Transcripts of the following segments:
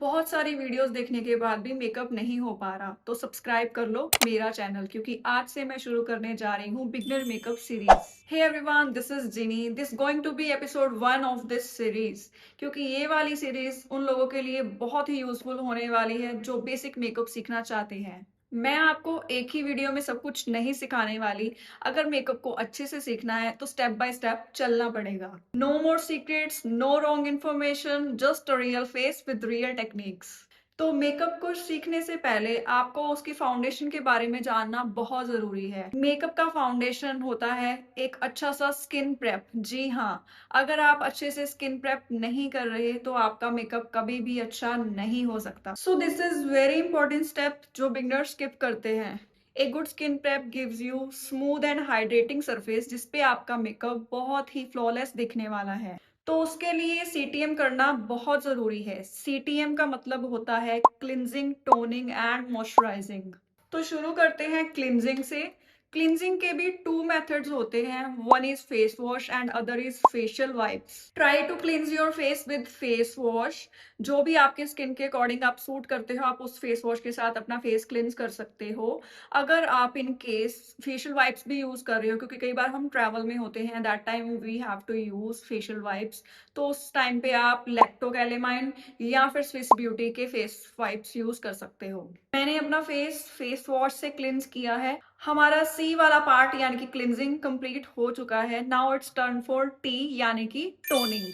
बहुत सारी वीडियोस देखने के बाद भी मेकअप नहीं हो पा रहा तो सब्सक्राइब कर लो मेरा चैनल क्योंकि आज से मैं शुरू करने जा रही हूँ beginner makeup series. Hey everyone, this is Jinny. This going to be episode 1 of this series क्योंकि ये वाली सीरीज उन लोगों के लिए बहुत ही यूजफुल होने वाली है जो बेसिक मेकअप सीखना चाहते हैं। मैं आपको एक ही वीडियो में सब कुछ नहीं सिखाने वाली। अगर मेकअप को अच्छे से सीखना है तो स्टेप बाय स्टेप चलना पड़ेगा। No more secrets, no wrong information, just a real face with real techniques. तो मेकअप को सीखने से पहले आपको उसकी फाउंडेशन के बारे में जानना बहुत जरूरी है। मेकअप का फाउंडेशन होता है एक अच्छा सा स्किन प्रेप। जी हाँ, अगर आप अच्छे से स्किन प्रेप नहीं कर रहे तो आपका मेकअप कभी भी अच्छा नहीं हो सकता। So this is very important step जो बिगनर्स स्किप करते हैं। A good skin prep gives you smooth and hydrating surface जिसपे आपका मेकअप बहुत ही फ्लॉलेस दिखने वाला है। तो उसके लिए सीटीएम करना बहुत जरूरी है। सीटीएम का मतलब होता है क्लिनजिंग, टोनिंग एंड मॉइस्चराइजिंग। तो शुरू करते हैं क्लिनजिंग से। क्लिनजिंग के भी टू मेथड्स होते हैं। One is face wash and other is facial wipes. Try to cleanse your face with face wash. जो भी आपके स्किन के अकॉर्डिंग आप सूट करते हो आप उस फेस वॉश के साथ अपना फेस क्लींस कर सकते हो। अगर आप इन केस फेशियल वाइप्स भी यूज कर रहे हो, क्योंकि कई बार हम ट्रैवल में होते हैं, that time we have to use facial wipes, तो उस टाइम पे आप लैक्टोकैलेमाइन या फिर स्विस ब्यूटी के फेस वाइप्स यूज कर सकते हो। मैंने अपना फेस वॉश से क्लिंस किया है। हमारा सी वाला पार्ट यानी कि क्लिंजिंग कंप्लीट हो चुका है। Now it's turn for T यानी कि टोनिंग।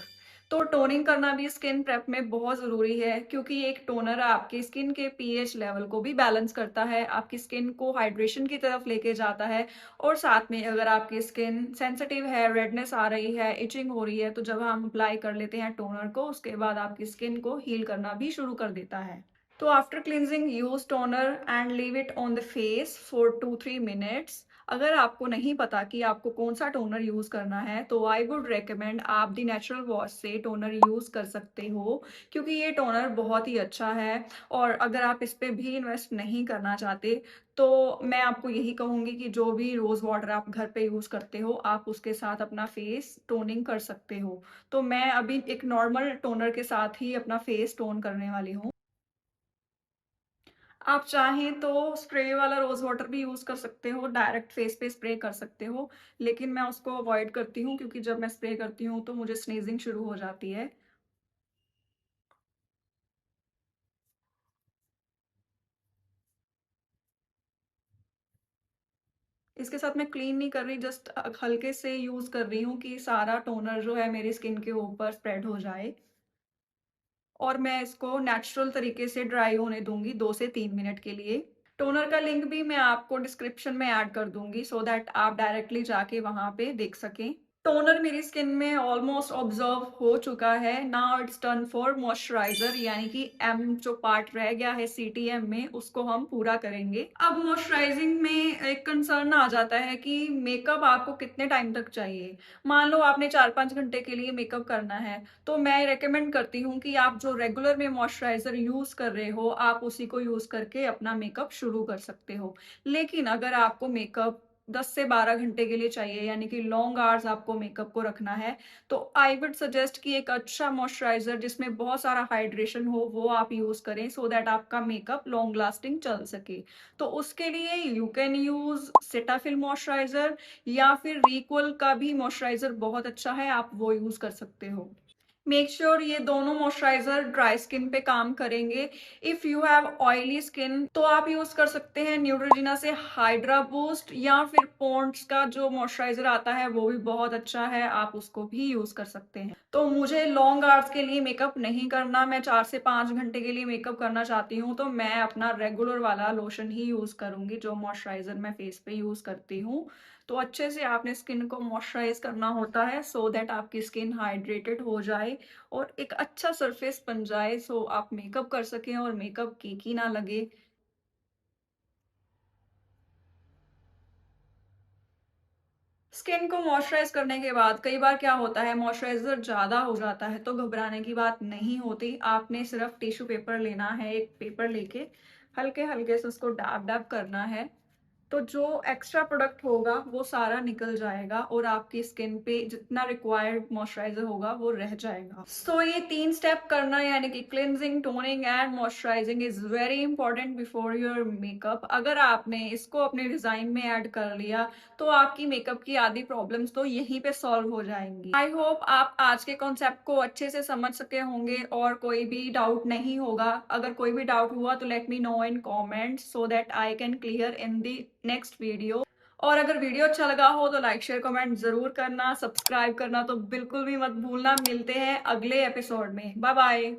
तो टोनिंग करना भी स्किन प्रेप में बहुत जरूरी है क्योंकि एक टोनर आपकी स्किन के पीएच लेवल को भी बैलेंस करता है, आपकी स्किन को हाइड्रेशन की तरफ लेके जाता है। और साथ में अगर आपकी स्किन सेंसिटिव है, रेडनेस आ रही है, इचिंग हो रही है, तो जब हम अप्लाई कर लेते हैं टोनर को उसके बाद आपकी स्किन को हील करना भी शुरू कर देता है। तो after cleansing use toner and leave it on the face for 2-3 minutes. अगर आपको नहीं पता कि आपको कौन सा टोनर यूज करना है तो आई वुड रेकमेंड आप दी नेचुरल वॉश से टोनर यूज कर सकते हो क्योंकि ये टोनर बहुत ही अच्छा है। और अगर आप इस पे भी इन्वेस्ट नहीं करना चाहते तो मैं आपको यही कहूंगी कि जो भी रोज वाटर आप घर पे यूज करते हो आप उसके साथ अपना फेस टोनिंग कर सकते हो। तो मैं अभी एक नॉर्मल टोनर के साथ ही अपना फेस टोन करने वाली हूँ। आप चाहें तो स्प्रे वाला रोज वाटर भी यूज कर सकते हो, डायरेक्ट फेस पे स्प्रे कर सकते हो, लेकिन मैं उसको अवॉइड करती हूँ क्योंकि जब मैं स्प्रे करती हूँ तो मुझे स्नीजिंग शुरू हो जाती है। इसके साथ मैं क्लीन नहीं कर रही, जस्ट हल्के से यूज कर रही हूँ कि सारा टोनर जो है मेरी स्किन के ऊपर स्प्रेड हो जाए। और मैं इसको नेचुरल तरीके से ड्राई होने दूंगी 2 से 3 मिनट के लिए। टोनर का लिंक भी मैं आपको डिस्क्रिप्शन में ऐड कर दूंगी सो दैट आप डायरेक्टली जाके वहां पे देख सकें। टोनर मेरी स्किन में ऑलमोस्ट ऑब्जर्व हो चुका है। Now it's turn for moisturiser यानी कि एम जो पार्ट रह गया है सीटीएम में उसको हम पूरा करेंगे। अब मॉइस्चराइजिंग में एक कंसर्न आ जाता है कि मेकअप आपको कितने टाइम तक चाहिए। मान लो आपने 4-5 घंटे के लिए मेकअप करना है तो मैं रेकमेंड करती हूँ कि आप जो रेगुलर में मॉइस्चराइजर यूज कर रहे हो आप उसी को यूज करके अपना मेकअप शुरू कर सकते हो। लेकिन अगर आपको मेकअप 10 से 12 घंटे के लिए चाहिए यानी कि लॉन्ग आवर्स आपको मेकअप को रखना है तो आई वुड सजेस्ट कि एक अच्छा मॉइस्चराइजर जिसमें बहुत सारा हाइड्रेशन हो वो आप यूज करें सो दैट आपका मेकअप लॉन्ग लास्टिंग चल सके। तो उसके लिए you can use Cetaphil moisturiser या फिर रिक्वल का भी मॉइस्चराइजर बहुत अच्छा है, आप वो यूज कर सकते हो। मेक श्योर ये दोनों मॉइस्चराइजर ड्राई स्किन पे काम करेंगे। If you have oily skin तो आप यूज कर सकते हैं न्यूट्रोजिना से हाइड्रा बूस्ट या फिर पॉन्ड्स का जो मॉइस्चराइजर आता है वो भी बहुत अच्छा है, आप उसको भी यूज कर सकते हैं। तो मुझे लॉन्ग आवर्स के लिए मेकअप नहीं करना, मैं 4 से 5 घंटे के लिए मेकअप करना चाहती हूँ तो मैं अपना रेगुलर वाला लोशन ही यूज करूंगी जो मॉइस्चराइजर मैं फेस पे यूज करती हूँ। तो अच्छे से आपने स्किन को मॉइस्चराइज करना होता है सो दैट आपकी स्किन हाइड्रेटेड हो जाए और एक अच्छा सरफेस बन जाए सो आप मेकअप कर सकें और मेकअप केकी ना लगे। स्किन को मॉइस्चराइज करने के बाद कई बार क्या होता है मॉइस्चराइजर ज्यादा हो जाता है तो घबराने की बात नहीं होती। आपने सिर्फ टिश्यू पेपर लेना है, एक पेपर लेके हल्के हल्के से उसको डैब डैब करना है। तो जो एक्स्ट्रा प्रोडक्ट होगा वो सारा निकल जाएगा और आपकी स्किन पे जितना रिक्वायर्ड मॉइस्चराइजर होगा वो रह जाएगा। सो ये 3 स्टेप करना यानी कि cleansing, toning and moisturising is very important before your makeup. अगर आपने इसको अपने डिजाइन में ऐड कर लिया तो आपकी मेकअप की आधी प्रॉब्लम्स तो यहीं पे सॉल्व हो जाएंगी। आई होप आप आज के कॉन्सेप्ट को अच्छे से समझ सके होंगे और कोई भी डाउट नहीं होगा। अगर कोई भी डाउट हुआ तो let me know in comments so that I can clear in the next video. और अगर वीडियो अच्छा लगा हो तो लाइक शेयर कमेंट जरूर करना, सब्सक्राइब करना तो बिल्कुल भी मत भूलना। मिलते हैं अगले एपिसोड में। Bye bye.